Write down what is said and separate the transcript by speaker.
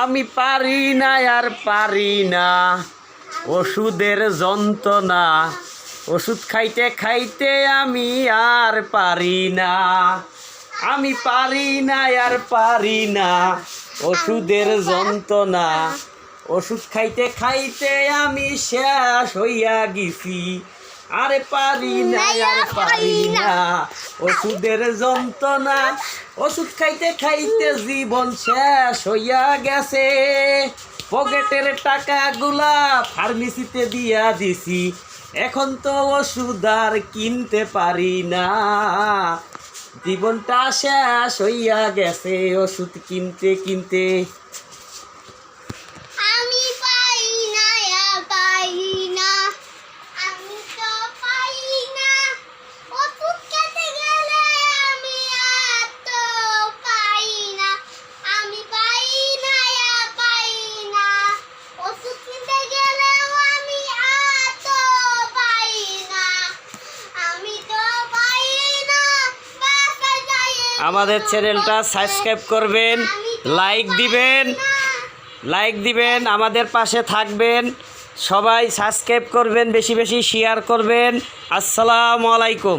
Speaker 1: আমি পারি না আর পারি না ওষুধের যন্ত্রণা, ওষুধ খাইতে খাইতে আমি আর পারি না। আমি পারি না আর পারি না ওষুধের যন্ত্রণা, ওষুধ খাইতে খাইতে আমি শেষ হইয়া গেছি। আরে পারি না আর পারি না ওষুধের যন্ত্রণা, ওষুধ খাইতে খাইতে জীবন শেষ হইয়া গেছে। পকেটের টাকাগুলা ফার্মেসিতে দিয়া দিছি, এখন তো ওষুধ আর কিনতে পারি না। জীবনটা শেষ হইয়া গেছে ওষুধ কিনতে কিনতে। আমাদের চ্যানেলটা সাবস্ক্রাইব করবেন, লাইক দিবেন, আমাদের পাশে থাকবেন। সবাই সাবস্ক্রাইব করবেন, বেশি বেশি শেয়ার করবেন। আসসালামু আলাইকুম।